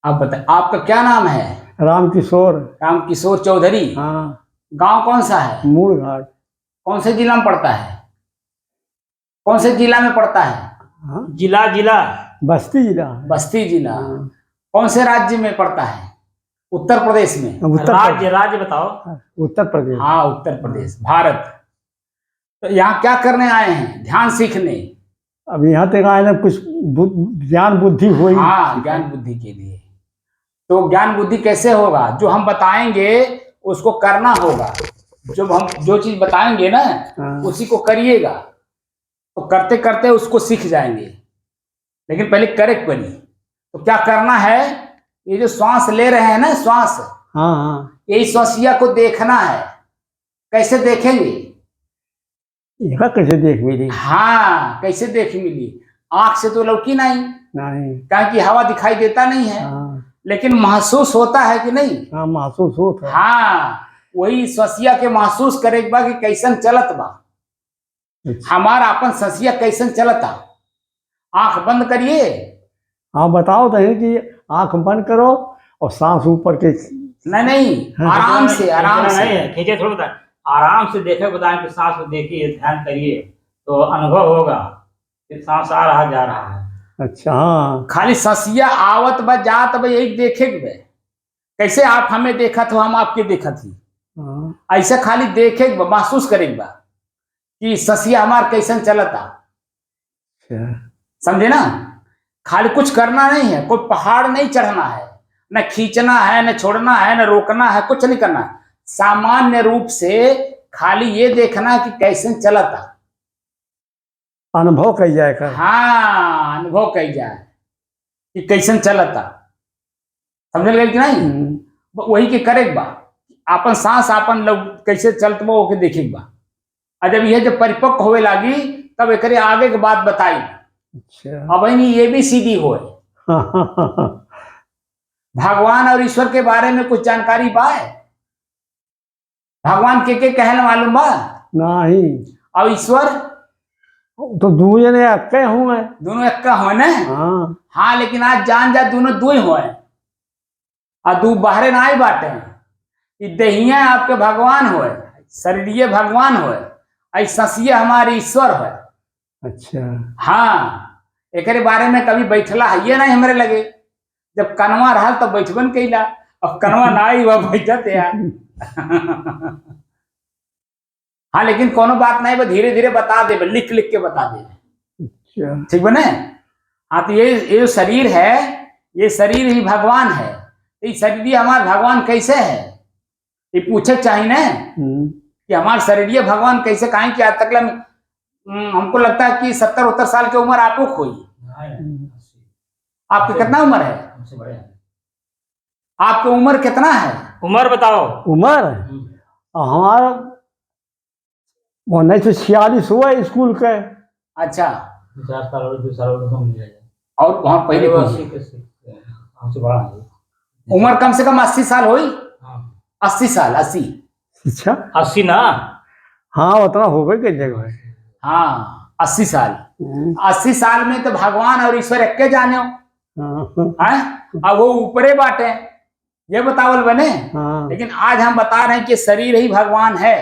आप बताए, आपका क्या नाम है? राम किशोर। राम किशोर चौधरी। हाँ, गांव कौन सा है? मूल घाट। कौन से जिला में पड़ता है? कौन से जिला में पड़ता है? हाँ, जिला जिला बस्ती जिला। बस्ती जिला। हाँ, कौन से राज्य में पड़ता है? उत्तर प्रदेश में। उत्तर राज्य राज्य बताओ। उत्तर प्रदेश। हाँ, उत्तर प्रदेश, भारत। तो यहाँ क्या करने आए हैं? ध्यान सीखने। अब यहाँ तक आए ना, कुछ ज्ञान बुद्धि हुई। हाँ, ज्ञान बुद्धि के लिए। तो ज्ञान बुद्धि कैसे होगा? जो हम बताएंगे उसको करना होगा। जो चीज बताएंगे ना, हाँ। उसी को करिएगा, तो करते करते उसको सीख जाएंगे। लेकिन पहले करेक्ट बनी। तो क्या करना है? ये जो श्वास ले रहे हैं ना, श्वास, हाँ हाँ, यही श्वासिया को देखना है। कैसे देखेंगे? यह कैसे देख मिली? हाँ, कैसे देख मिली? आंख से तो लौकी नहीं, नहीं। कि हवा दिखाई देता नहीं है। हाँ, लेकिन महसूस होता है कि नहीं? हाँ, महसूस होता है। हाँ, वही श्वसिया के महसूस करे बा कि कैसन चलत बा। अच्छा। हमारा अपन ससिया कैसन चलता। आंख बंद करिए। हाँ, बताओ तो है कि आंख बंद करो और सांस ऊपर के। नहीं, आराम से, आराम से। नहीं खींचे थोड़ा बताए, आराम से देखे, बताएं कि सांस को देखिए, ध्यान करिए तो अनुभव होगा कि सांस आ रहा जा रहा है। अच्छा, हाँ। खाली ससिया आवत बा जात बा, यही देखे बे। कैसे आप हमें देखा तो हम आपके देखा थी। हाँ, ऐसा खाली देखे बा, महसूस करे बा कि ससिया हमार कैसन चलता। अच्छा। समझे ना? खाली कुछ करना नहीं है, कोई पहाड़ नहीं चढ़ना है, न खींचना है, न छोड़ना है, न रोकना है, कुछ नहीं करना है। सामान्य रूप से खाली ये देखना कि कैसे चलता। अनुभव कही जाए कर। हाँ, अनुभव कही जाए कि कैसे चलता। समझ गए कि नहीं? वही के करेक बा। आपन सांस आपन लोग कैसे चलत बा ओके देखे बा। और जब यह जब परिपक्व होवे लागी, तब एक आगे के बात बताई। अच्छा। अब ये भी सीधी हो। भगवान और ईश्वर के बारे में कुछ जानकारी बा? भगवान के कहने मालूम बा? नहीं। और ईश्वर? तो दो जने अक्के हुए। दोनों एक का हो ना? हाँ। हाँ, लेकिन आज जान जा दोनों दो ही हुए और दो बाहरे ना ही बाटे। दहिया आपके भगवान होए, शरीरिये भगवान होए, ससिया हमारे ईश्वर है। अच्छा। हाँ, एक बारे में कभी बैठला है ये नहीं हमारे लगे। जब कनवा रहा तब बैठबन कैला, अब कनवा ना ही वह बैठत यार। हाँ, लेकिन कोनो बात नहीं, वो धीरे धीरे बता दे, लिख लिख के बता दे। अच्छा। ठीक बने? हाँ, तो ये जो शरीर है, ये शरीर ही भगवान है। ये शरीर हमारा भगवान कैसे है, ये पूछे चाहिए ना कि हमारे शरीर भगवान कैसे। कहें कि आज तक हमको लगता है कि 70-70 साल की उम्र आपको हुई। आपकी कितना उम्र है? आपकी उम्र कितना है? उम्र बताओ। उम्र हमारा 1946 हुआ स्कूल के। अच्छा, 4 साल और 2 साल और कम है। और वहां पहले हमसे बड़ा है। उम्र कम से कम 80 साल हुई। 80 साल, 80। अच्छा, 80 ना? हाँ, उतना हो गई कई जगह। हाँ, 80 साल। 80 साल में तो भगवान और ईश्वर एक के जाने हो। अब वो ऊपरे बाटे, ये बतावल बने। लेकिन आज हम बता रहे हैं कि शरीर ही भगवान है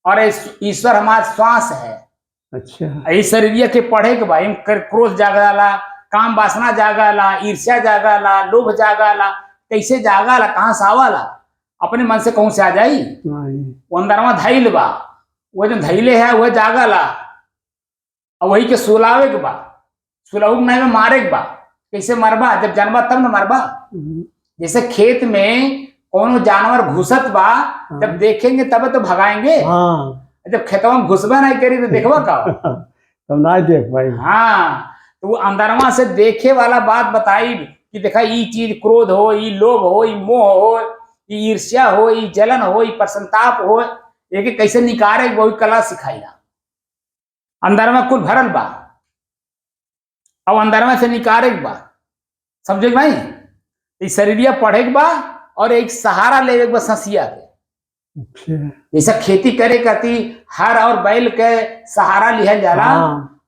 और ईश्वर हमारा श्वास है। अच्छा। इस शरीर के पढ़े के भाई क्रोध जागाला, काम वासना जागाला, ईर्ष्या जागाला, लोभ जागाला। कैसे जागाला, कहाँ से आवाला? अपने मन से कहूं से आ जाई? वो अंदरवा धैल बा, वो जो धैले है वह जागाला और वही के सुलावे के बा। सुलाऊ नहीं में मारे के बा। कैसे मरबा? जब जानबा तब न मरबा। जैसे खेत में कोनो जानवर घुसत बा, जब देखेंगे तब तो भगाएंगे। जब खेतवा में घुसबा नहीं करी तो देखबा का? तब ना देख भाई। हाँ, तो वो अंदरवा से देखे वाला बात बताई कि देखा ये चीज क्रोध हो, ये लोभ हो, ये मोह हो, ये ईर्ष्या हो, ये जलन हो, ये प्रसन्नताप हो, एक कैसे निकारे वही कला सिखाईला। अंदर में कुल भरल बा, अब अंदर में से निकारे बा। समझे भाई? इस शरीरिया पढ़े बा और एक सहारा ले बा ससिया के। जैसा खेती करे करती हर और बैल के सहारा लिहल जाला,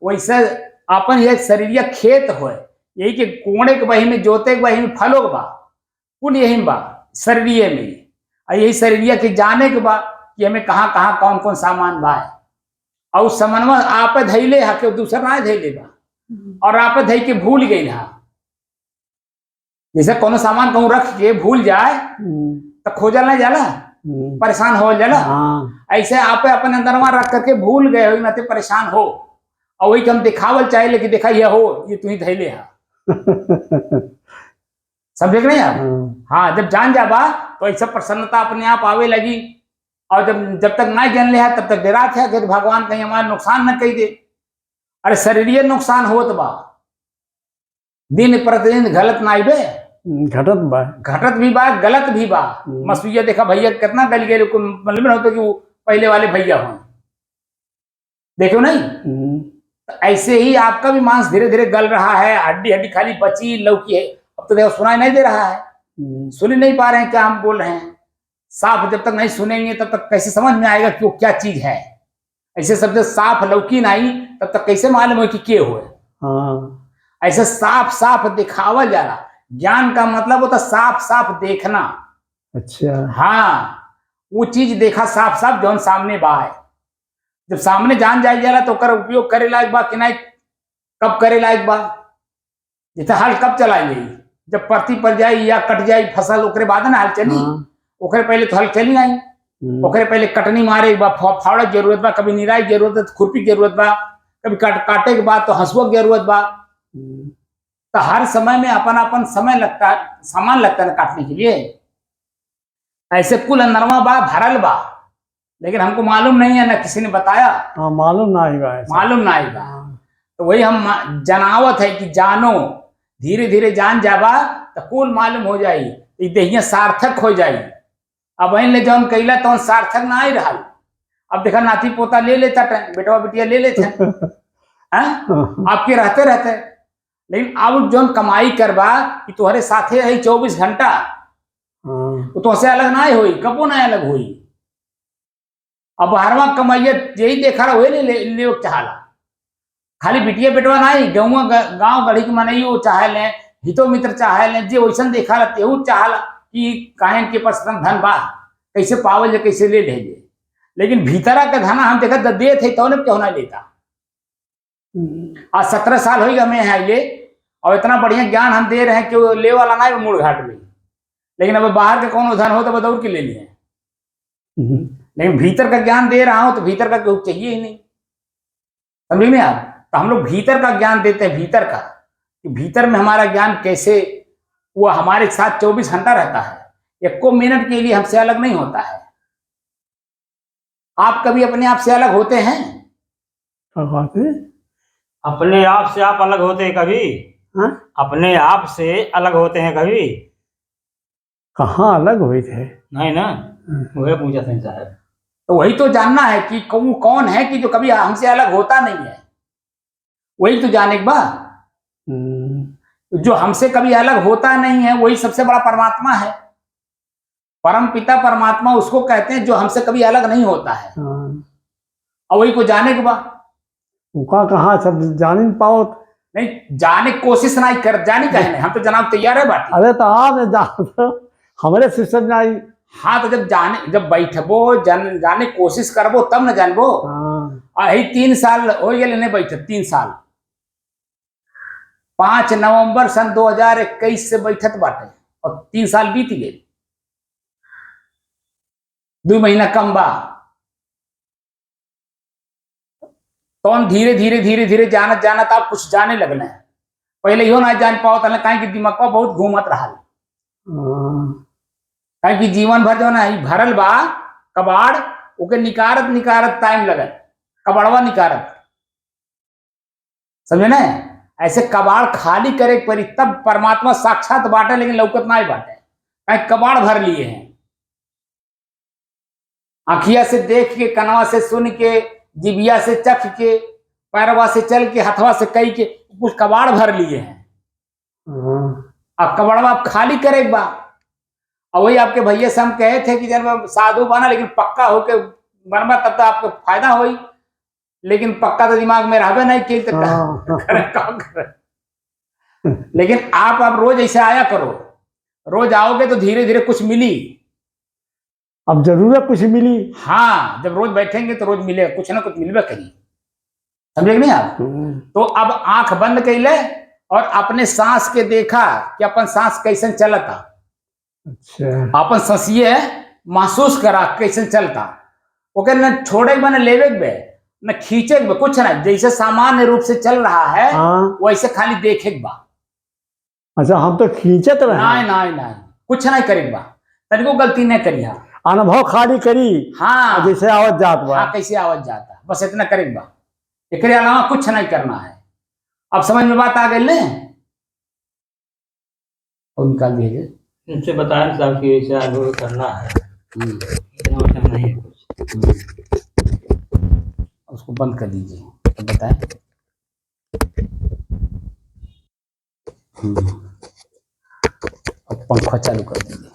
वैसे अपन ये शरीरिया खेत होए, यही कि कोड़े के बही में, जोते के बही में फलो के बा, कुल यही बा शरीरिये में। और यही शरीरिया के जाने के बा कि हमें कहाँ कहाँ कौन कौन सामान बा। और समनवा आप धैले हा के दूसरा ना धैले बा, और आप धै के भूल गई हा। जैसे कोनो सामान कहूँ रख के भूल जाए तो खोजल नहीं जाला, परेशान हो जाला। ऐसे आप अपन अंदरवा रख करके भूल गए हो, नाते परेशान हो। और वही हम दिखावल चाहे, लेकिन देखा ये हो, ये तू ही धैले हा। समझे कि नहीं आप? हाँ, जब जान जाबा तो ऐसा प्रसन्नता अपने आप आवे लगी। और जब तक ना जान ले तब तक डरा था कि भगवान कहीं हमारा नुकसान न कही दे। अरे शरीर नुकसान होत बा, दिन प्रतिदिन गलत ना आइबे, घटत भी बा, गलत भी बा। मसूया देखा भैया कितना गल गए, मतलब होता कि वो पहले वाले भैया हो, देखो नहीं। तो ऐसे ही आपका भी मांस धीरे धीरे गल रहा है, हड्डी हड्डी खाली बची लौकी है। अब तो देखो सुनाई नहीं दे रहा है, सुन ही नहीं पा रहे हैं क्या हम बोल रहे हैं। साफ जब तक नहीं सुनेंगे तब तक कैसे समझ में आएगा कि वो क्या चीज है। ऐसे शब्द साफ लौकी नहीं तब तक कैसे मालूम हो कि क्या हुए। ऐसे साफ साफ दिखावा जा रहा। ज्ञान का मतलब होता साफ साफ देखना। अच्छा, हाँ, वो चीज देखा साफ साफ जौन सामने बा है। जब सामने जान जाए जाला तो कर उपयोग करे लायक बा कि नहीं, कब करे लायक बा। जैसे हल कब चलाई गई, जब परती पड़ जाए या कट जाए फसल, ओकरे बाद ना हल चली। ओकरे पहले तो हल चली नहीं, ओकरे पहले कटनी मारे बा, फावड़ा की जरूरत बा, कभी निराई की जरूरत है, खुरपी की जरूरत बा, कभी काटे के बाद तो हंसुआ की जरूरत बा। तो हर समय में अपन अपन समय लगता है, सामान लगता है काटने के लिए। ऐसे कुल अंदरवा बा भरल बा, लेकिन हमको मालूम नहीं है, ना किसी ने बताया। मालूम ना आएगा, मालूम ना आएगा। तो वही हम जनावत है कि जानो, धीरे धीरे जान जाबा तो कुल मालूम हो जाई, देहिया सार्थक हो जाई। अब वही ले जौन कैला तो सार्थक ना आई रहा। अब देखा नाती पोता ले लेता, बेटवा बेटिया ले लेते आपके रहते रहते। लेकिन अब जौन कमाई करबा कि तुम्हारे साथे रही 24 घंटा, वो तो से अलग ना हुई, कबो ना अलग हुई। अब बाहरवा कमाइया यही देखा रहा वही ले चाहला। खाली बिटिया बेटवा नहीं, गाँव गढ़ी के मनई वो चाहे ले, हितो मित्र चाहे ले, जे वैसन देखा रहा तेहू चाहला कि काहे के पास धन बा, कैसे पावल जे, कैसे ले लेंगे। लेकिन भीतरा का धना हम देखा दे थे तो क्यों ना लेता। आज 17 साल हो गया मैं है ये, और इतना बढ़िया ज्ञान हम दे रहे हैं कि वो ले वाला ना है मूड घाट में। लेकिन अब बाहर के कौन धन हो तो दौड़ के ले लिए। लेकिन भीतर का ज्ञान दे रहा हूं तो भीतर का क्यों चाहिए ही नहीं, समझ में आप। तो हम लोग भीतर का ज्ञान देते हैं, भीतर का, कि भीतर में हमारा ज्ञान कैसे वो हमारे साथ 24 घंटा रहता है, 1 मिनट के लिए हमसे अलग नहीं होता है। आप कभी अपने आप से अलग होते हैं? अपने आप से आप अलग होते हैं कभी? अपने आप से अलग होते हैं कभी? कहाँ अलग हुए थे? नहीं ना, वही पूछा था साहब। तो वही तो जानना है कि कौन है कि जो कभी हमसे अलग होता नहीं है। वही तो जाने के बाद जो हमसे कभी अलग होता नहीं है वही सबसे बड़ा परमात्मा है। परम पिता परमात्मा उसको कहते हैं जो हमसे कभी अलग नहीं होता है। और वही को जाने के बाद कहाँ सब जान नहीं पाओ, नहीं जाने की कोशिश नहीं कर, जाने का है नहीं, हम तो जनाब तैयार है बात। अरे तो आप हमारे सिस्टम में आई। हाँ, तो जब बैठबो जाने कोशिश करबो तब न जानबो। यही 3 साल हो गए लेने बैठे, 3 साल 5 नवंबर सन 2021 से बैठत बाटे, और 3 साल बीत गए, 2 महीना कम बा। तो हम धीरे धीरे धीरे धीरे जानत जानत आप कुछ जाने लगना है। पहले यो ना जान पाओ तो कहीं कि दिमाग बहुत घूमत रहा, कहीं कि जीवन भर जो ना भरल बा कबाड़, ओके निकारत निकारत टाइम लगल, कबाड़वा निकारत, समझे ना। ऐसे कबाड़ खाली करे परी तब परमात्मा साक्षात बाटे, लेकिन लौकत ना ही बाटे, कहीं कबाड़ भर लिए हैं। आँखिया से देख के, कनवा से सुन के, जिबिया से चख के, पैरवा से चल के, हथवा से कई के, कुछ कबाड़ भर लिए हैं। अब कबाड़वा आप खाली करे बा। और वही आपके भैया से हम कहे थे कि जब साधु बना, लेकिन पक्का होके बनबा तब तो आपको फायदा होई, लेकिन पक्का तो दिमाग में रहबे नहीं कि लेकिन आप अब रोज ऐसे आया करो, रोज आओगे तो धीरे धीरे कुछ मिली। अब जरूरत कुछ मिली। हाँ, जब रोज बैठेंगे तो रोज मिलेगा, कुछ ना कुछ मिलबे करी। समझे कि नहीं आप? तो अब आंख बंद कैले और अपने सांस के देखा कि अपन सांस कैसे चलता, अच्छा। अपन सांसिए महसूस करा कैसे चलता। ओके, न छोड़े के बा, न लेवे के बे, न खींचे के बा, कुछ ना, जैसे सामान्य रूप से चल रहा है हाँ। वैसे खाली देखे के बा। अच्छा, हम तो खींचत रहे। नहीं नहीं नहीं, कुछ नहीं करे के बा, तनिको गलती नहीं करिया। अनुभव खाली करी। हाँ, जैसे आवत जात बा। हाँ, कैसे आवाज जाता, बस इतना करे के बा, एकरे अलावा कुछ नहीं करना है। अब समझ में बात आ गई ने? और निकाल दीजिए। उनसे बताया साहब कि ऐसे अनुभव करना है, इतना मतलब नहीं है कुछ। उसको बंद कर दीजिए, तो बताएं। अब पंखा चालू कर दीजिए।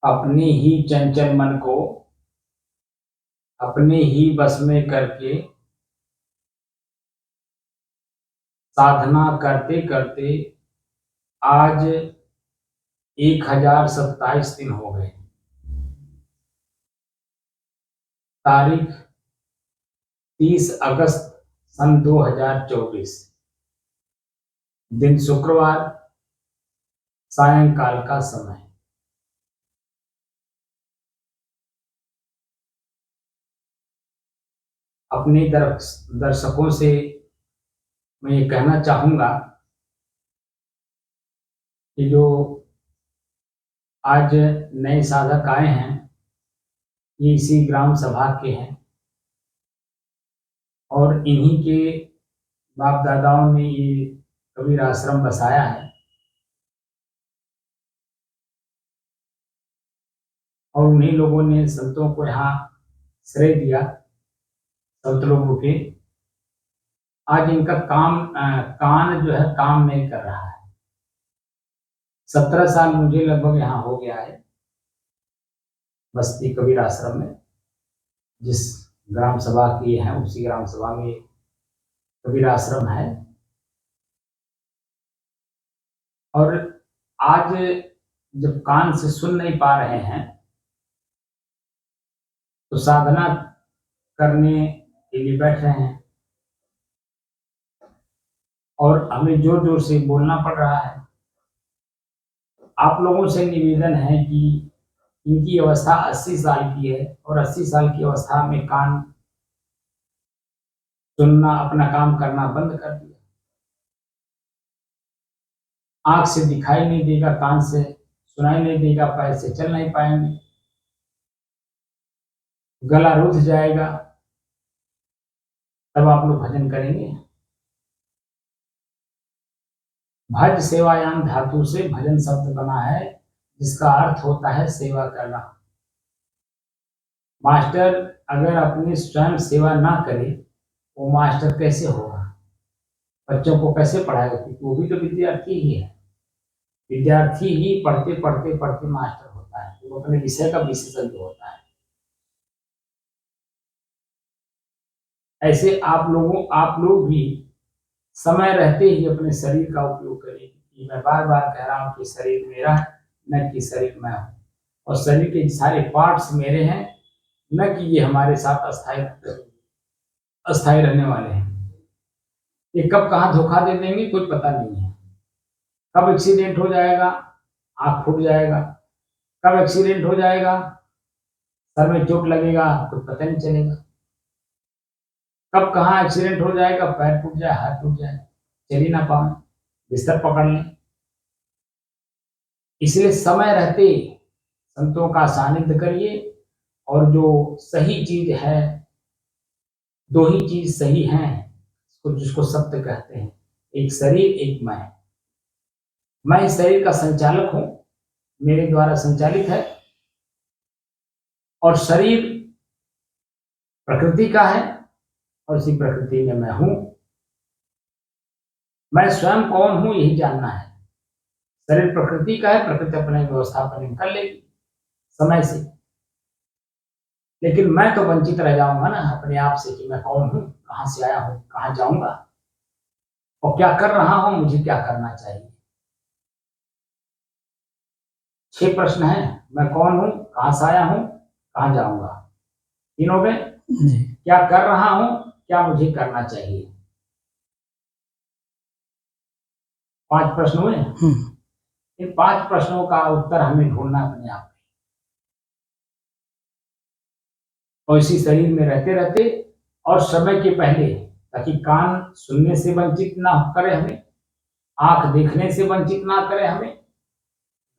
अपने ही चंचल मन को अपने ही बस में करके साधना करते करते आज 1027 दिन हो गए। तारीख 30 अगस्त सन 2024, दिन शुक्रवार, सायंकाल का समय। अपने दर्शकों से मैं ये कहना चाहूंगा कि जो आज नए साधक आए हैं ये इसी ग्राम सभा के हैं और इन्हीं के बाप दादाओं ने ये कबीर आश्रम बसाया है और उन्हीं लोगों ने संतों को यहाँ श्रेय दिया। संत लोग उठे, आज इनका कान जो है काम नहीं कर रहा है। 17 साल मुझे लगभग यहाँ हो गया है बस्ती कबीर आश्रम में। जिस ग्राम सभा की है उसी ग्राम सभा में कबीर आश्रम है और आज जब कान से सुन नहीं पा रहे हैं तो साधना करने के लिए बैठ रहे हैं और हमें जोर जोर से बोलना पड़ रहा है। आप लोगों से निवेदन है कि इनकी अवस्था 80 साल की है और 80 साल की अवस्था में कान सुनना, अपना काम करना बंद कर दिया। आंख से दिखाई नहीं देगा, कान से सुनाई नहीं देगा, पैर से चल नहीं पाएंगे, गला रुध जाएगा, तब आप लोग भजन करेंगे। भज सेवायाम धातु से भजन शब्द बना है जिसका अर्थ होता है सेवा करना। मास्टर अगर अपनी स्वयं सेवा ना करे वो मास्टर कैसे होगा, बच्चों को कैसे पढ़ाएगा, क्योंकि वो भी तो विद्यार्थी ही है। विद्यार्थी ही पढ़ते पढ़ते पढ़ते मास्टर होता है, वो अपने विषय का विशेषज्ञ होता है। ऐसे आप लोग भी समय रहते ही अपने शरीर का उपयोग करें। कि मैं बार बार कह रहा हूं कि शरीर मेरा है, न कि शरीर मैं हूं, और शरीर के सारे पार्ट्स मेरे हैं, न कि ये हमारे साथ अस्थायी रहने वाले हैं। ये कब कहाँ धोखा दे देंगे कुछ पता नहीं है। कब एक्सीडेंट हो जाएगा, आंख फूट जाएगा, कब एक्सीडेंट हो जाएगा, सर में चोट लगेगा, कुछ पता नहीं चलेगा। कब कहाँ एक्सीडेंट हो जाएगा, पैर टूट जाए, हाथ टूट जाए, चल ही ना पाए, बिस्तर पकड़ लें। इसलिए समय रहते संतों का सानिध्य करिए और जो सही चीज है, दो ही चीज सही है जिसको सत्य कहते हैं, एक शरीर एक मैं इस शरीर का संचालक हूं, मेरे द्वारा संचालित है, और शरीर प्रकृति का है और इसी प्रकृति में मैं हूं। मैं स्वयं कौन हूं यही जानना है। शरीर प्रकृति का है, प्रकृति अपने व्यवस्थापन कर लेगी समय से, लेकिन मैं तो वंचित रह जाऊंगा ना अपने आप से कि मैं कौन हूं, कहां से आया हूं, कहां जाऊंगा और क्या कर रहा हूं, मुझे क्या करना चाहिए। 6 प्रश्न है, मैं कौन हूं, कहां से आया हूं, कहां जाऊंगा। तीनों में क्या कर रहा हूं, क्या मुझे करना चाहिए। 5 प्रश्न हुए। इन 5 प्रश्नों का उत्तर हमें ढूंढना अपने आप में, और इसी शरीर में रहते रहते और समय के पहले, ताकि कान सुनने से वंचित ना करे हमें, आंख देखने से वंचित ना करे हमें,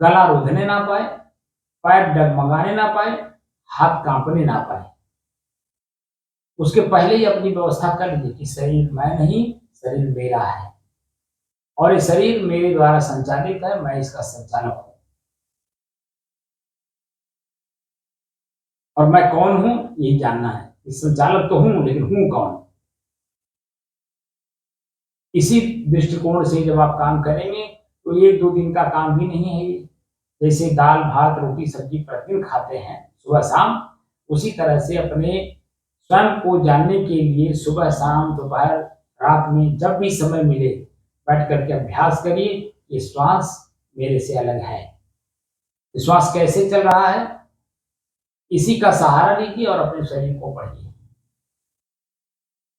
गला रुधने ना पाए, पैर डगमगाने ना पाए, हाथ कांपने ना पाए। उसके पहले ही अपनी व्यवस्था कर लीजिए कि शरीर मैं नहीं, शरीर मेरा है और ये शरीर मेरे द्वारा संचालित है, मैं इसका संचालक हूं। और मैं कौन हूं यही जानना है। इस संचालक तो हूं, लेकिन हूं कौन। इसी दृष्टिकोण से जब आप काम करेंगे तो 1-2 दिन का काम भी नहीं है ये। जैसे दाल भात रोटी सब्जी प्रतिदिन खाते हैं सुबह शाम, उसी तरह से अपने स्वयं को जानने के लिए सुबह शाम दोपहर रात में जब भी समय मिले बैठ करके अभ्यास करिए। ये श्वास मेरे से अलग है। श्वास कैसे चल रहा है, इसी का सहारा लीजिए और अपने शरीर को पढ़िए।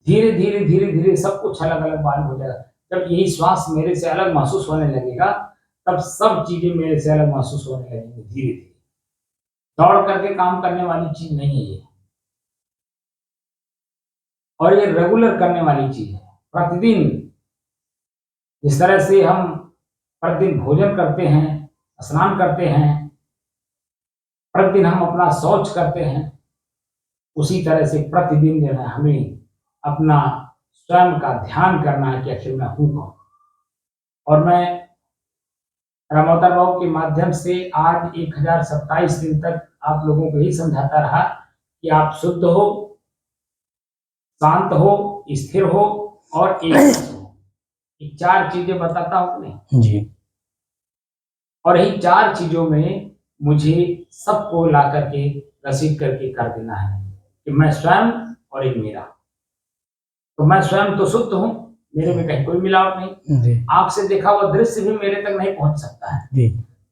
धीरे धीरे धीरे धीरे सब कुछ अलग अलग मालूम हो जाएगा। जब यही श्वास मेरे से अलग महसूस होने लगेगा, तब सब चीजें मेरे से अलग महसूस होने लगेंगी। धीरे धीरे दौड़ करके काम करने वाली चीज नहीं है ये, और ये रेगुलर करने वाली चीज है। प्रतिदिन जिस तरह से हम प्रतिदिन भोजन करते हैं, स्नान करते हैं, प्रतिदिन हम अपना शौच करते हैं, उसी तरह से प्रतिदिन जो है हमें अपना स्वयं का ध्यान करना है कि आखिर मैं हूं कौन। और मैं रामोदर बाबू के माध्यम से आज 1027 दिन तक आप लोगों को यही समझाता रहा कि आप शुद्ध हो, शांत हो, स्थिर हो और एक हो। ये 4 चीजें बताता हूं अपने जी। और यही 4 चीजों में मुझे सबको ला करके रसीद करके कर देना है कि मैं स्वयं और एक मेरा। तो मैं स्वयं तो शुद्ध हूं, मेरे में कहीं कोई मिलावट नहीं। जी। आंख से देखा हुआ दृश्य भी मेरे तक नहीं पहुंच सकता है। जी।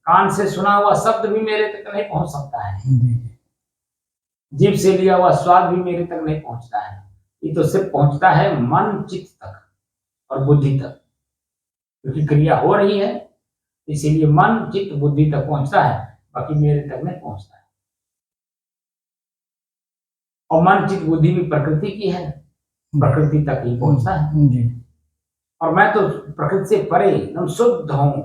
कान से सुना हुआ शब्द भी मेरे तक नहीं पहुंच सकता है। जी। जीभ से लिया हुआ स्वाद भी मेरे तक नहीं पहुंचता है। ये तो सिर्फ पहुंचता है मन चित्त तक और बुद्धि तक, क्योंकि क्रिया हो रही है, इसीलिए मन चित्त बुद्धि तक पहुंचता है, बाकी मेरे तक नहीं पहुंचता है। और मन चित्त बुद्धि भी प्रकृति की है, प्रकृति तक ही पहुंचता है। जी। और मैं तो प्रकृति से परे एकदम शुद्ध हूं।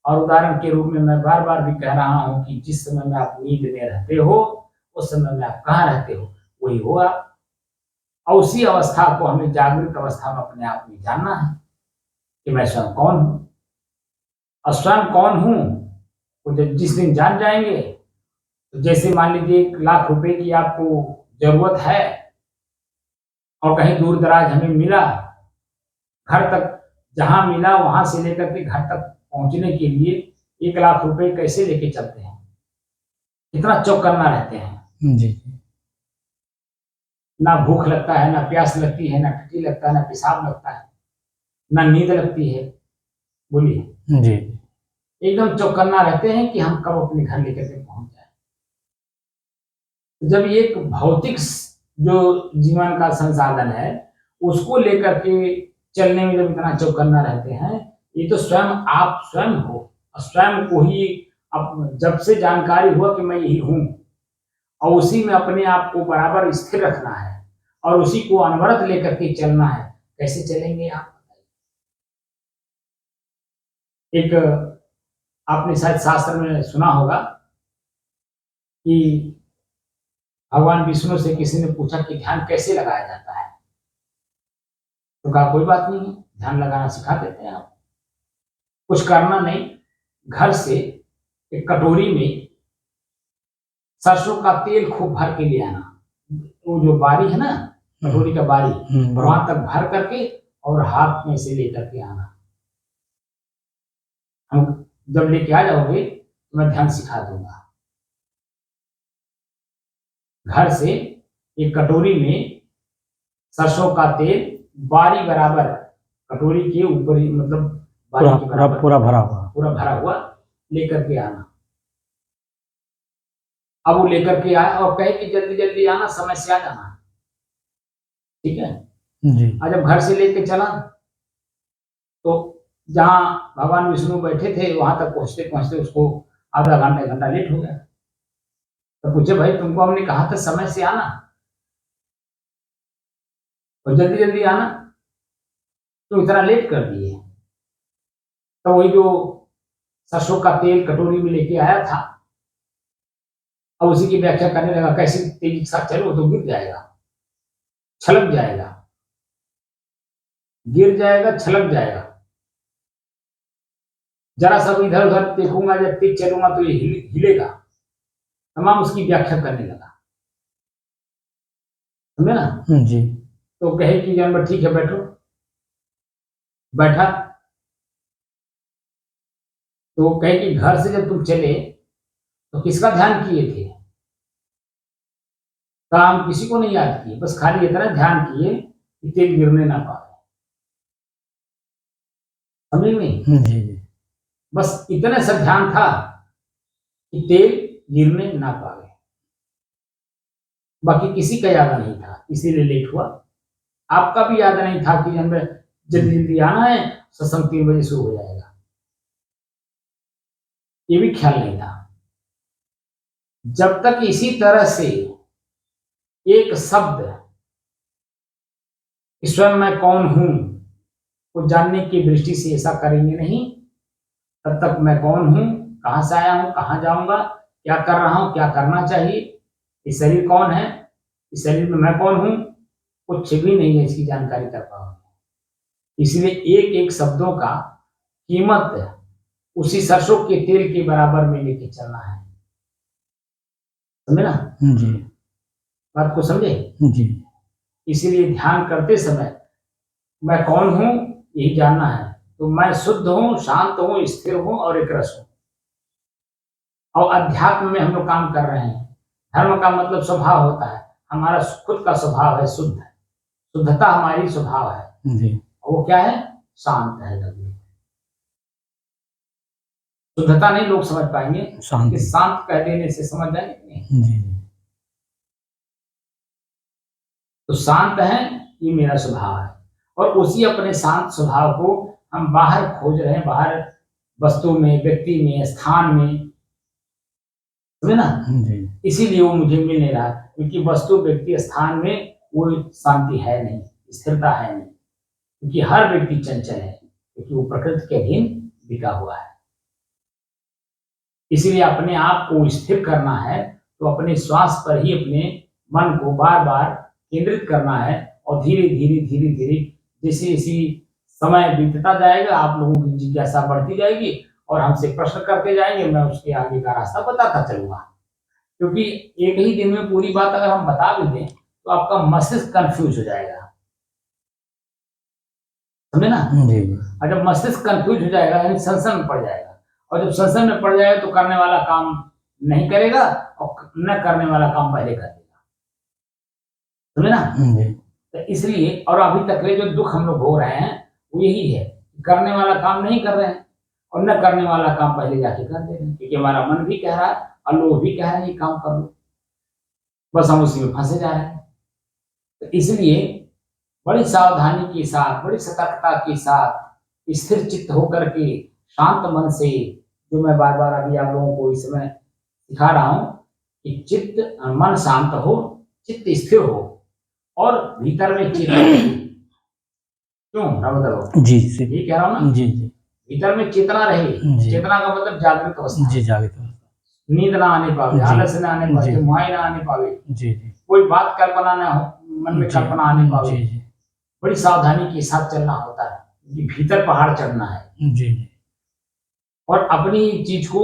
और उदाहरण के रूप में मैं बार बार भी कह रहा हूं कि जिस समय में आप नींद में रहते हो, उस समय में आप कहाँ रहते हो, वही हो आप। और उसी अवस्था को हमें जागृत अवस्था में अपने आप में जानना है कि मैं स्वयं कौन हूं। और स्वयं कौन हूं वो जब जिस दिन जान जाएंगे, तो जैसे मान लीजिए 1 लाख रुपए की आपको जरूरत है और कहीं दूर दराज हमें मिला, घर तक जहां मिला वहां से लेकर के घर तक पहुंचने के लिए 1 लाख रुपए कैसे लेके चलते हैं, कितना चौकन्ना रहते हैं। जी। ना भूख लगता है, ना प्यास लगती है, ना टट्टी लगता है, ना पेशाब लगता है, ना नींद लगती है। बोलिए। जी। एकदम चौकन्ना रहते हैं कि हम कब अपने घर लेकर के पहुंच जाए। जब एक भौतिक जो जीवन का संसाधन है उसको लेकर के चलने में जब इतना चौकन्ना रहते हैं, ये तो स्वयं आप स्वयं हो। और स्वयं को ही अब जब से जानकारी हुआ कि मैं यही हूं, और उसी में अपने आप को बराबर स्थिर रखना है और उसी को अनवरत लेकर के चलना है, कैसे चलेंगे आप? एक आपने शायद शास्त्र में सुना होगा कि भगवान विष्णु से किसी ने पूछा कि ध्यान कैसे लगाया जाता है, तो कहा कोई बात नहीं, ध्यान लगाना सिखा देते हैं। आप कुछ करना नहीं, घर से एक कटोरी में सरसों का तेल खूब भर के ले आना। वो जो बारी है ना, कटोरी का बारी, वहां तक भर करके और हाथ में से लेकर के आना। हम जब लेके आ जाओगे तो मैं ध्यान सिखा दूंगा। घर से एक कटोरी में सरसों का तेल बारी बराबर, कटोरी के ऊपर ही, मतलब बारी के बराबर पूरा भरा हुआ लेकर के आना। अब वो लेकर के आया और कहे कि जल्दी जल्दी आना, समय से आ जाना, ठीक है जी। आज जब घर से लेके चला तो जहां भगवान विष्णु बैठे थे वहां तक पहुंचते पहुंचते उसको आधा घंटा लेट हो गया। तो पूछे भाई तुमको हमने कहा था समय से आना और जल्दी जल्दी आना, तो इतना लेट कर दिए। तो वही जो सरसों का तेल कटोरी में लेके आया था, अब उसी की व्याख्या करने लगा, कैसे तेजी के साथ चलो तो गिर जाएगा, छलक जाएगा, गिर जाएगा, छलक जाएगा। जरा सा इधर उधर देखूंगा, जब तेज चलूंगा तो ये हिलेगा। तमाम उसकी व्याख्या करने लगा, समझे ना जी। तो कहे कि जानवर ठीक है बैठो। बैठा, तो कहे कि घर से जब तुम चले तो किसका ध्यान किए थे? काम किसी को नहीं याद किए, बस खाली इतना ध्यान किए कि तेल गिरने ना पाए। समझ नहीं? जी जी बस इतना सा ध्यान था कि तेल गिरने ना पाए, बाकी किसी का याद नहीं था, इसीलिए लेट हुआ। आपका भी याद नहीं था कि हमें जल्दी जल्दी आना है, सत्संग 3 बजे शुरू हो जाएगा, ये भी ख्याल नहीं था। जब तक इसी तरह से एक शब्द कि स्वयं मैं कौन हूं को जानने की दृष्टि से ऐसा करेंगे नहीं, तब तक मैं कौन हूं, कहां से आया हूं, कहां जाऊंगा, क्या कर रहा हूं, क्या करना चाहिए, ये शरीर कौन है, इस शरीर में मैं कौन हूं, कुछ भी नहीं है इसकी जानकारी कर पाओगे। इसलिए एक एक शब्दों का कीमत उसी सरसों के तेल के बराबर में लेके चलना है। समझे ना? जी बात को समझे? जी इसीलिए ध्यान करते समय मैं कौन हूं यही जानना है। तो मैं शुद्ध हूं, शांत हूं, स्थिर हूं और एक रस हूं। और अध्यात्म में हम लोग काम कर रहे हैं। धर्म का मतलब स्वभाव होता है, हमारा खुद का स्वभाव है शुद्ध, शुद्धता हमारी स्वभाव है। जी वो क्या है? शांत है। कभी शुद्धता नहीं लोग समझ पाएंगे, शांति। कि शांत कह देने से समझ जाएंगे कि नहीं। जी तो शांत है, ये मेरा स्वभाव है। और उसी अपने शांत स्वभाव को हम बाहर खोज रहे हैं, बाहर वस्तु में, व्यक्ति में, स्थान में। समझे ना? जी इसीलिए वो मुझे मिल नहीं रहा, क्योंकि वस्तु, व्यक्ति, स्थान में वो शांति है नहीं, स्थिरता है नहीं। क्योंकि हर व्यक्ति चंचल है, क्योंकि वो प्रकृति के अधीन बिका हुआ है। इसीलिए अपने आप को स्थिर करना है तो अपने श्वास पर ही अपने मन को बार बार केंद्रित करना है। और धीरे धीरे धीरे धीरे जैसे जैसे समय बीतता जाएगा, आप लोगों की जिज्ञासा बढ़ती जाएगी और हमसे प्रश्न करते जाएंगे, मैं उसके आगे का रास्ता बताता चलूंगा। क्योंकि एक ही दिन में पूरी बात अगर हम बता भी दें तो आपका मस्तिष्क कंफ्यूज हो जाएगा। समझे ना? जी और जब मस्तिष्क कंफ्यूज हो जाएगा यानी संशय में पड़ जाएगा, और जब संशय में पड़ जाएगा तो करने वाला काम नहीं करेगा और न करने वाला काम पहले कर देगा। समझे ना? जी तो इसलिए, और अभी तक जो दुख हम लोग हो रहे हैं वो यही है, करने वाला काम नहीं कर रहे हैं और न करने वाला काम पहले जाके कर दे रहे हैं। क्योंकि हमारा मन भी कह रहा है और लोग भी कह रहे हैं ये काम कर लो, बस हम उसी में फंसे जा रहे हैं। तो इसलिए बड़ी सावधानी के साथ, बड़ी सतर्कता के साथ, स्थिर चित्त होकर के, शांत मन से, जो मैं बार बार अभी आप लोगों को इस समय सिखा रहा हूं कि चित्त, मन शांत हो, चित्त स्थिर हो और भीतर में चेतना रहे। क्यों ना बताओ? जी जी ये कह रहा हूं ना, जी जी भीतर में चेतना रहे। जी। चेतना का मतलब जागृत अवस्था, जी जागृत नींद ना आने पावे, जी। आलस ना आने पावे, जी। मुहाई ना आने पावे, जी जी कोई बात कल्पना ना हो, मन में जी। कल्पना आने पावे। जी जी बड़ी सावधानी के साथ चलना होता है, क्योंकि भीतर पहाड़ चढ़ना है जी और अपनी चीज को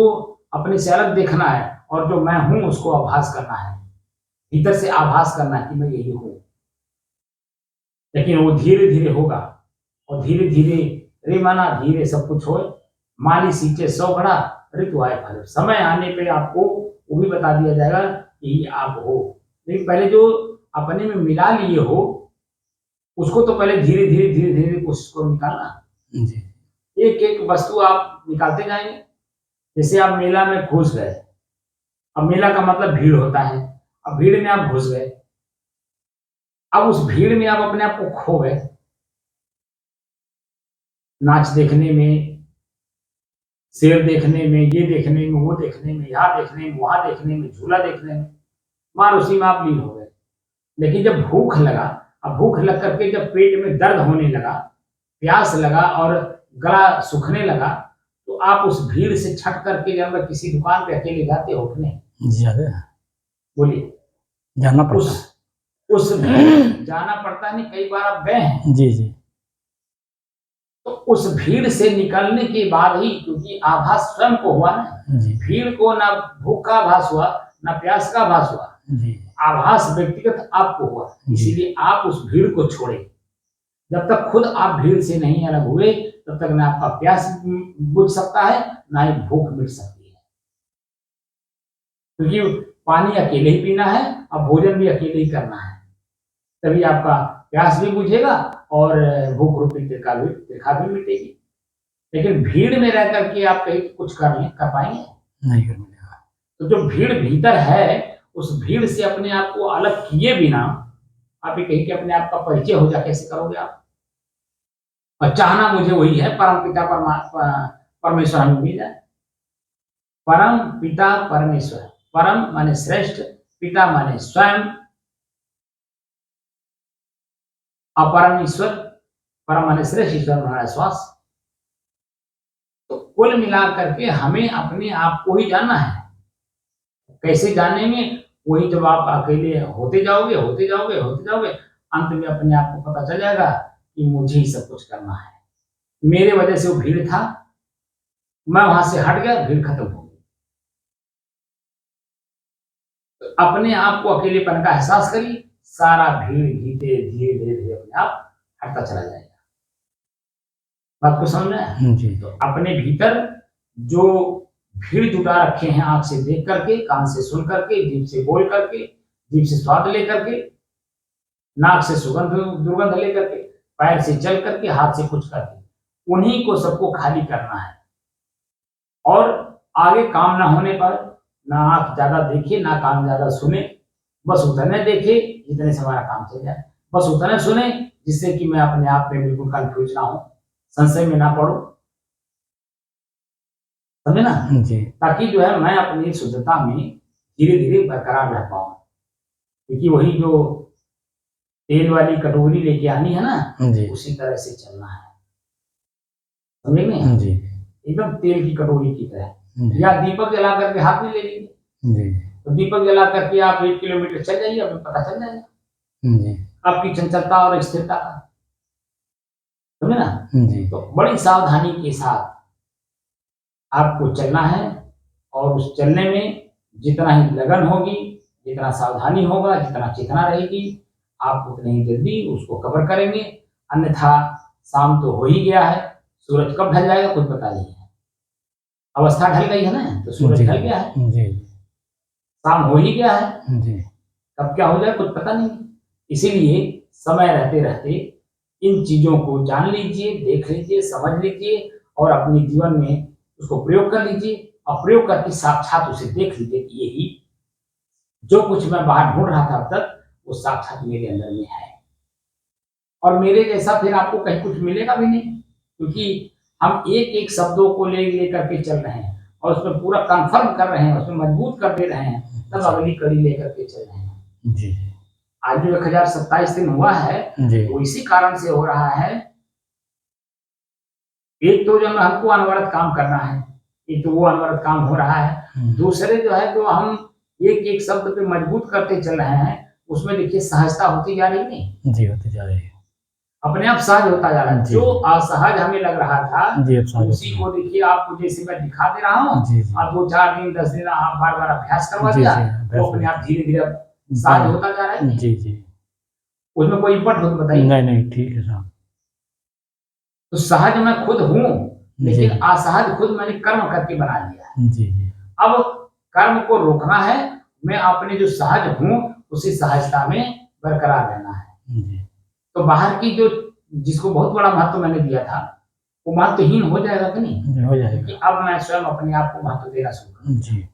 अपने से अलग देखना है, और जो मैं हूं उसको आभास करना है, भीतर से आभास करना है कि मैं यही हूं। लेकिन वो धीरे धीरे होगा, और धीरे धीरे रे माना धीरे सब कुछ हो, माली सींचे 100 घड़ा ऋतु आए फल। समय आने पे आपको वो भी बता दिया जाएगा कि आप हो। लेकिन पहले जो अपने में मिला लिए हो उसको तो पहले धीरे धीरे धीरे धीरे कोशिश करो निकालना। जी एक एक वस्तु आप निकालते जाएंगे। जैसे आप मेला में घुस गए, अब मेला का मतलब भीड़ होता है, अब भीड़ में आप घुस गए, अब उस भीड़ में आप अपने आप को खो गए, नाच देखने में, शेर देखने में, ये देखने में, वो देखने में, यहाँ देखने में, वहां देखने में, झूला देखने में, मार उसी में आप लीन हो गए। लेकिन जब भूख लगा, अब भूख लग करके जब पेट में दर्द होने लगा, प्यास लगा और गला सूखने लगा, तो आप उस भीड़ से छट करके जब किसी दुकान पे अकेले जाते हो कि नहीं? जी बोलिए। जाना पड़ता उस भीड़ जाना पड़ता नहीं, कई बार आप गए हैं। है। जी जी तो उस भीड़ से निकलने के बाद ही, क्योंकि आभास स्वयं को हुआ ना, जी भीड़ को ना भूख का आभास हुआ ना प्यास का आभास हुआ, जी आभास व्यक्तिगत आपको हुआ। जी। इसीलिए आप उस भीड़ को छोड़े। जब तक खुद आप भीड़ से नहीं अलग हुए तब तक ना आपका प्यास बुझ सकता है, ना ही भूख मिट सकती है। क्योंकि पानी अकेले ही पीना है और भोजन भी अकेले ही करना है, तभी आपका प्यास भी बुझेगा और भूख रूपी तृखा भी मिटेगी। लेकिन भीड़ में रह करके आप कहीं कुछ कर पाएंगे? नहीं कर मिलेगा। तो जो भीड़ भीतर है, उस भीड़ से अपने आप को अलग किए बिना आप ये कहीं कि अपने आप का परिचय हो जा, कैसे करोगे आप? और चाहना मुझे वही है, परम पिता परमेश्वर हमें मिल जाए। परम पिता परमेश्वर, परम माने श्रेष्ठ, पिता माने स्वयं, अपरम ईश्वर, परम माने श्रेष्ठ, ईश्वर हमारा श्वास। तो कुल मिला करके हमें अपने आप को ही जानना है। कैसे जानेंगे? वही जब आप अकेले होते जाओगे अंत में अपने आप को पता चल जाएगा कि मुझे ही सब कुछ करना है। मेरे वजह से वो भीड़ था, मैं वहां से हट गया, भीड़ खत्म हो गई। तो अपने आप को अकेलेपन का एहसास करिए, सारा भीड़ धीरे धीरे अपने आप हटता चला जाएगा। बात को समझ में आया? जी। तो अपने भीतर जो भीड़ जुटा रखे हैं, आंख से देख करके, कान से सुन करके, जीभ से बोल करके, जीभ से स्वाद लेकर के, नाक से सुगंध दुर्गंध लेकर के, पैर से चल करके, हाथ से कुछ करके, उन्हीं को सबको खाली करना है। और आगे काम ना होने पर ना आंख ज्यादा देखे, ना कान ज्यादा सुने, बस उतने देखे जितने से हमारा काम चल जाए, बस उतने सुने जिससे कि मैं अपने आप में बिल्कुल कंफ्यूज ना हो, संशय में ना पड़ो, समझे ना? जी। ताकि जो है मैं अपनी शुद्धता में धीरे धीरे बरकरार रह पाऊं। क्योंकि वही जो तेल वाली कटोरी लेके आनी है ना, जी। उसी तरह से चलना है, समझे नहीं? जी। एकदम तेल की कटोरी की तरह। जी। या दीपक जला करके हाथ में ले लीजिए, जी। तो दीपक जला करके आप 1 किलोमीटर चल जाइए, आपको पता चल जाएगा जी। आपकी चंचलता और स्थिरता का, समझे ना? जी। तो बड़ी सावधानी के साथ आपको चलना है, और उस चलने में जितना ही लगन होगी, जितना सावधानी होगा, जितना चेतना रहेगी, आप उतने ही जल्दी उसको कवर करेंगे। अन्यथा शाम तो हो ही गया है, सूरज कब ढल जाएगा कुछ पता नहीं है। अवस्था ढल गई है ना, तो सूरज ढल गया है, जी। शाम हो ही गया है, जी। कब क्या हो जाए कुछ पता नहीं। इसीलिए समय रहते रहते इन चीजों को जान लीजिए, देख लीजिए, समझ लीजिए, और अपने जीवन में उसको प्रयोग कर लीजिए, और प्रयोग करके साक्षात उसे देख लीजिए कि यही जो कुछ मैं बाहर ढूंढ रहा था अब तक, वो साक्षात मेरे अंदर में है। और मेरे जैसा फिर आपको कहीं कुछ मिलेगा भी नहीं, क्योंकि हम एक एक शब्दों को ले करके चल रहे हैं, और उसमें पूरा कंफर्म कर रहे हैं, उसमें मजबूत कर दे रहे हैं, तब अगली कड़ी लेकर के चल रहे हैं। जी। आज जो 1027 दिन हुआ है, जी। वो इसी कारण से हो रहा है। एक तो जो हमको अनवरत काम करना है, एक तो वो अनवरत काम हो रहा है। दूसरे जो है जो हम एक एक शब्द पे मजबूत करते चल रहे हैं, उसमें देखिए सहजता होती जा रही नहीं? जी, होती जा रही है, अपने आप सहज होता जा रहा है। जो असहज हमें लग रहा था, जी, अब सहज उसी को देखिए आपको जैसे मैं दिखा दे रहा हूँ, जी। जी। और 2-4 दिन 10 दिन आप बार बार अभ्यास करवा जी। दिया, जी। वो अपने आप धीरे धीरे सहज होता जा रहा है। जी। जी। उसमें कोई इम्पट हो तो बताइए? नहीं, ठीक है साहब। तो सहज मैं खुद हूँ, लेकिन जी। असहज खुद मैंने कर्म करके बना लिया है। जी। जी। अब कर्म को रोकना है, मैं अपने जो सहज हूँ उसी सहजता में बरकरार रहना है। जी। तो बाहर की जो जिसको बहुत बड़ा महत्व मैंने दिया था, वो महत्वहीन हो जाएगा कि नहीं? हो जाएगा। कि अब मैं स्वयं अपने आप को महत्व देना शुरू करूँ। जी।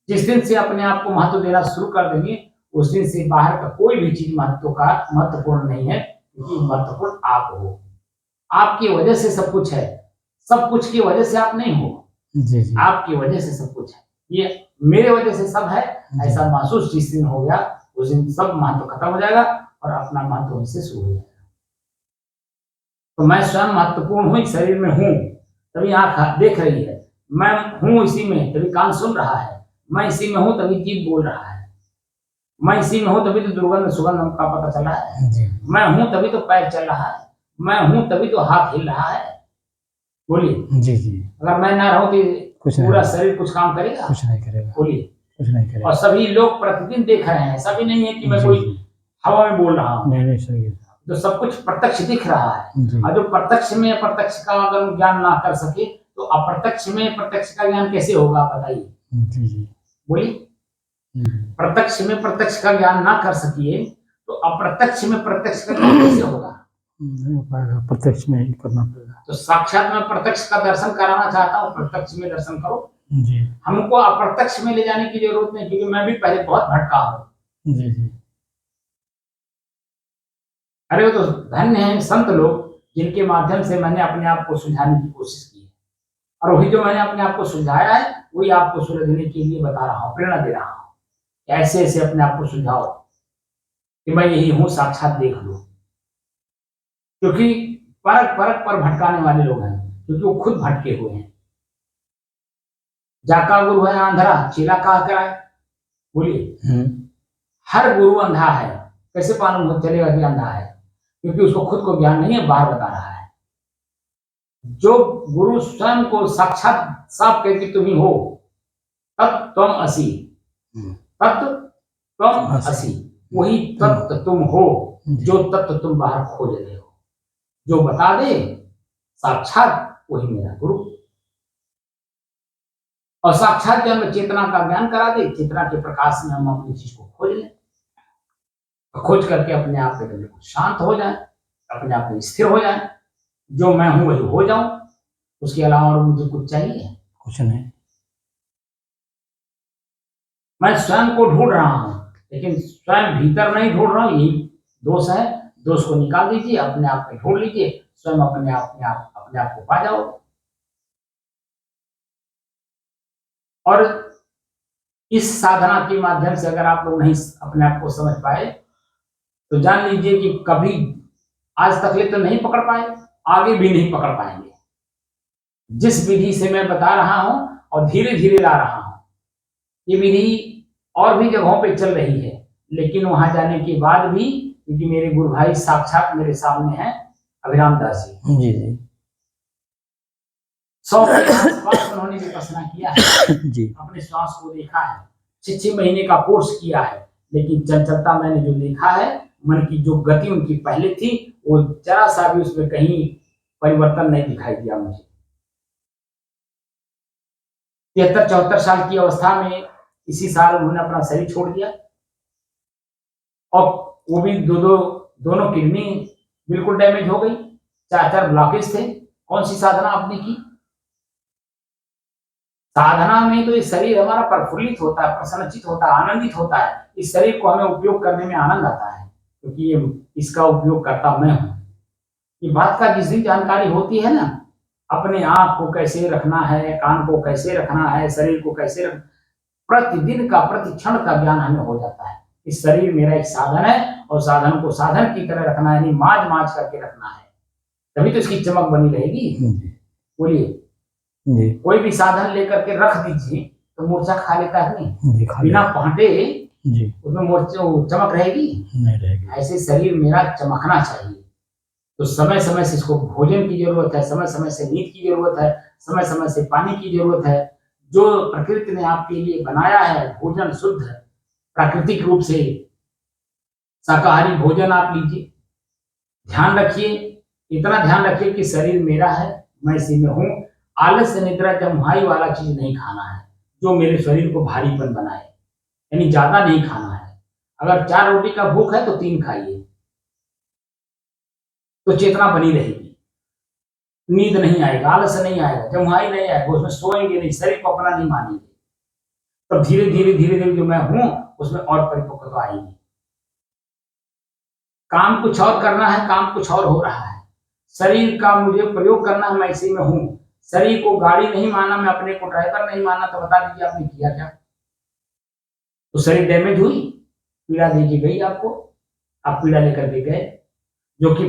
जिस दिन से अपने आप को महत्व देना शुरू कर देंगे, उस दिन से बाहर का कोई भी चीज महत्वपूर्ण नहीं है, क्योंकि महत्वपूर्ण आप हो। आपकी वजह से सब कुछ है, सब कुछ की वजह से आप नहीं हो। जी। जी। आपकी वजह से सब कुछ है, ये मेरे वजह से सब है, ऐसा महसूस जिस दिन हो गया, उस दिन सब महत्व खत्म हो जाएगा और अपना महत्व वहीं से शुरू हो जाएगा। तो मैं स्वयं महत्वपूर्ण हूँ, इस शरीर में हूँ, तभी आंख देख रही है, मैं हूँ इसी में, तभी कान सुन रहा है, मैं इसी में हूँ तभी जीभ बोल रहा है, मैं इसी में हूँ तभी तो दुर्गंध सुगंध का पता चल रहा है, मैं हूँ तभी तो पैर चल रहा है, मैं हूँ तभी तो हाथ हिल रहा है। बोलिए। जी। जी। अगर मैं ना रहूं तो कुछ पूरा शरीर कुछ काम करेगा? कुछ नहीं करेगा। बोलिए। कुछ नहीं करेगा। और सभी लोग प्रतिदिन देख रहे हैं, सभी नहीं है कि मैं कोई हवा में बोल रहा हूँ। नहीं, सही है। तो सब कुछ प्रत्यक्ष दिख रहा है। जी और जो प्रत्यक्ष में प्रत्यक्ष का अगर ज्ञान ना कर सके तो अप्रत्यक्ष में प्रत्यक्ष का ज्ञान कैसे होगा, बताइए, जी जी बोलिए। प्रत्यक्ष में प्रत्यक्ष का ज्ञान ना कर सकिए तो अप्रत्यक्ष में प्रत्यक्ष का ज्ञान कैसे होगा? नहीं हो पाएगा, प्रत्यक्ष में ही करना पड़ेगा। तो साक्षात में प्रत्यक्ष का दर्शन कराना चाहता हूँ, प्रत्यक्ष में दर्शन करो। जी हमको अप्रत्यक्ष में ले जाने की जरूरत नहीं, क्योंकि मैं भी पहले बहुत भटका हूँ। जी जी अरे वो तो धन्य है संत लोग जिनके माध्यम से मैंने अपने आप को सुलझाने की कोशिश की है, और वही जो मैंने अपने आप को सुलझाया है वही आपको सुलझने के लिए बता रहा हूँ, प्रेरणा दे रहा हूँ। ऐसे ऐसे अपने आप को सुलझाओ कि मैं यही हूँ, साक्षात देख लो। क्योंकि परक परक पर भटकाने वाले लोग हैं, क्योंकि वो खुद भटके हुए हैं। जाका गुरु है अंधरा, चेला कहा कराए, बोलिए। हर गुरु अंधा है, कैसे मालूम हो चलेगा कि अंधा है? क्योंकि उसको खुद को ज्ञान नहीं है, बाहर बता रहा है। जो गुरु स्वयं को साक्षात साफ कहती तुम ही हो, तत् त्वम असि, तत् त्वम असि, वही तत्व तुम हो जो तत्व तुम बाहर खोज रहे हो। जो बता दे साक्षात वही मेरा गुरु। और साक्षात जब चेतना का ज्ञान करा दे, चेतना के प्रकाश में हम अपनी चीज को खोज लें, खोज करके अपने आप में शांत हो जाए, अपने आप में स्थिर हो जाए। जो मैं हूं वही हो जाऊं, उसके अलावा और मुझे कुछ चाहिए? कुछ नहीं। मैं स्वयं को ढूंढ रहा हूं, लेकिन स्वयं भीतर नहीं ढूंढ रहा हूं, यही दोष है। दोष को निकाल दीजिए, अपने आप में ढूंढ लीजिए, स्वयं अपने आप को पा जाओ। और इस साधना के माध्यम से अगर आप लोग नहीं अपने आप को समझ पाए तो जान लीजिए कि कभी आज तक तो नहीं पकड़ पाए, आगे भी नहीं पकड़ पाएंगे। जिस विधि से मैं बता रहा हूं और धीरे धीरे ला रहा हूं, ये विधि और भी जगहों पे चल रही है, लेकिन वहां जाने के बाद भी, क्योंकि मेरे गुरु भाई साक्षात मेरे सामने हैं, अभिराम दास जी जी 100 के आसपास उन्होंने विपස්සना किया है, जी अपने श्वास को देखा है, 6 महीने का कोर्स किया है, लेकिन चंचलता मैंने जो देखा है, मन की जो गति उनकी पहले थी, वो जरा सा भी उसमें कहीं परिवर्तन नहीं दिखाई दिया मुझे। 73-74 साल की अवस्था में इसी साल उन्होंने अपना शरीर छोड़ दिया, और वो भी दोनों किडनी बिल्कुल डैमेज हो गई, 4 ब्लॉकेज थे। कौन सी साधना आपने की? साधना में तो ये शरीर हमारा प्रफुल्लित होता है, प्रसन्नचित होता है, आनंदित होता है। इस शरीर को हमें उपयोग करने में आनंद आता है, क्योंकि ये इसका उपयोग करता मैं हूं। ये बात का जिस दिन जानकारी होती है ना, अपने आंख को कैसे रखना है, कान को कैसे रखना है, शरीर को कैसे प्रतिदिन का प्रति क्षण का ज्ञान हमें हो जाता है। इस शरीर मेरा एक साधन है, और साधन को साधन की तरह रखना है, यानी माज करके रखना है, तभी तो इसकी चमक बनी रहेगी। बोलिए। कोई भी साधन लेकर के रख दीजिए तो मूर्छा खा लेता है नहीं, बिना पहटे उसमें चमक रहेगी नहीं रहेगी। ऐसे शरीर मेरा चमकना चाहिए, तो समय समय से इसको भोजन की जरूरत है, समय समय से नींद की जरूरत है, समय समय से पानी की जरूरत है। जो प्रकृति ने आपके लिए बनाया है भोजन शुद्ध प्राकृतिक रूप से शाकाहारी भोजन आप लीजिए। ध्यान रखिए, इतना ध्यान रखिए कि शरीर मेरा है, मैं इसी में हूं। आलस्य निद्रा जमुहाई वाला चीज नहीं खाना है जो मेरे शरीर को भारीपन बनाए, यानी ज्यादा नहीं खाना है। अगर 4 रोटी का भूख है तो 3 खाइए, तो चेतना बनी रहेगी, नींद नहीं आएगा, आलस्य नहीं आएगा, जमुहाई नहीं आएगा, उसमें सोएंगे नहीं, शरीर को अपना नहीं मानेंगे। तब धीरे धीरे जो मैं हूं उसमें और परिपक्वता आएगी। काम कुछ और करना है, काम कुछ और हो रहा है। शरीर का मुझे प्रयोग करना है, मैं इसी में हूं। शरीर को गाड़ी नहीं माना, मैं अपने को ड्राइवर नहीं माना, तो बता दीजिए आपने किया क्या? तो शरीर डैमेज हुई, पीड़ा देके गई आपको, आप पीड़ा लेकर के गए। जो कि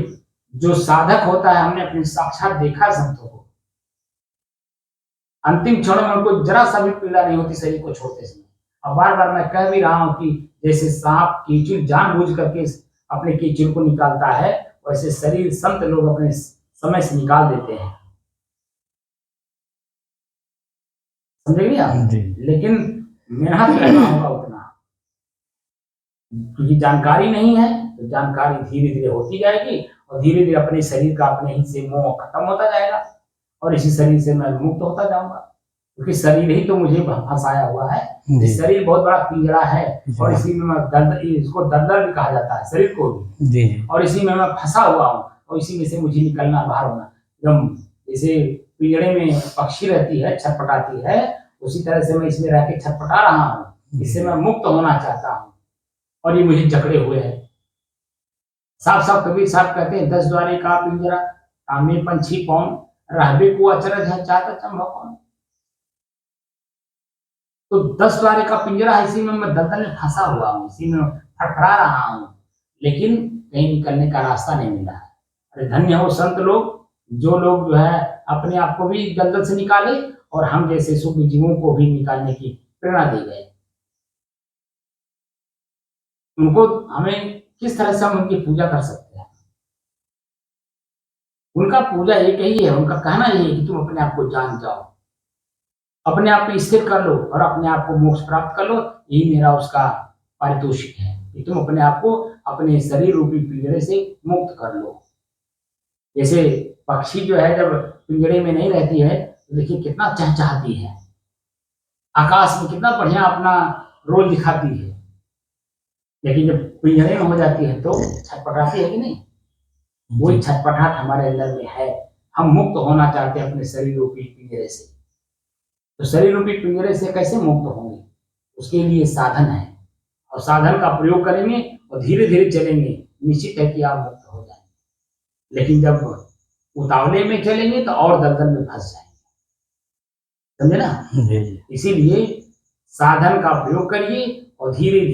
जो साधक होता है, हमने अपने साक्षात देखा है संतों को, अंतिम क्षण में उनको जरा सा भी पीड़ा नहीं होती शरीर को छोड़ते समय। अब बार बार मैं कह भी रहा हूं कि जैसे सांप कीचड़ जानबूझ करके अपने कीचड़ को निकालता है, वैसे शरीर संत लोग अपने समय से निकाल देते हैं, समझेंगे आप? लेकिन मेहनत करना होगा उतना, क्योंकि जानकारी नहीं है तो जानकारी धीरे धीरे होती जाएगी और धीरे धीरे अपने शरीर का अपने ही से मोह खत्म होता जाएगा और इसी शरीर से मैं मुक्त होता जाऊंगा, क्योंकि शरीर ही तो मुझे फंसाया हुआ है। जी शरीर बहुत बड़ा पिंजरा है और इसी में मैं इसको दलदल भी कहा जाता है शरीर को भी, जी और इसी में मैं फंसा हुआ हूँ और इसी में से मुझे निकलना बाहर होना। एकदम जैसे पिंजरे में पक्षी रहती है छटपटाती है, उसी तरह से मैं इसमें रह के छटपटा रहा हूँ, इससे मैं मुक्त होना चाहता हूँ और ये मुझे जकड़े हुए है। साफ साफ कबीर साहब कहते हैं 10 द्वारे का पिंजरा कामे पंछी कौन, रहबे को अचरज है चाहता चंभा कौन। तो 10 द्वारे का पिंजरा है, इसी में मैं दलदल में फंसा हुआ हूँ, इसी में फटफड़ा रहा हूँ, लेकिन कहीं निकलने का रास्ता नहीं मिला है। अरे धन्य हो संत लोग, जो लोग जो है अपने आप को भी दलदल से निकाले और हम जैसे सूक्ष्म जीवों को भी निकालने की प्रेरणा दे गए। उनको हमें किस तरह से हम उनकी पूजा कर सकते हैं? उनका पूजा एक ही है, उनका कहना यही है कि तुम अपने आप को जान जाओ, अपने आप को स्थिर कर लो और अपने आप को मोक्ष प्राप्त कर लो। यही मेरा उसका पारितोषिक है कि तुम अपने आप को अपने शरीर रूपी पिंजरे से मुक्त कर लो। जैसे पक्षी जो है जब पिंजरे में नहीं रहती है तो देखिए कितना चहचहाती है, आकाश में कितना बढ़िया अपना रोल दिखाती है, लेकिन जब पिंजरे में हो जाती है तो छटपटाती है कि नहीं? वही छटपटाहट हमारे अंदर में है। हम मुक्त होना चाहते हैं अपने शरीर रूपी पिंजरे से। तो शरीर रूपी पिंजरे से कैसे मुक्त होंगे? उसके लिए साधन है और साधन का प्रयोग करेंगे और धीरे धीरे चलेंगे, निश्चित है कि आप मुक्त हो जाएंगे। लेकिन जब उतावले में चलेंगे तो और दलदल में फंस जाएंगे, समझे ना? इसीलिए साधन का प्रयोग करिए और धीरे धीरे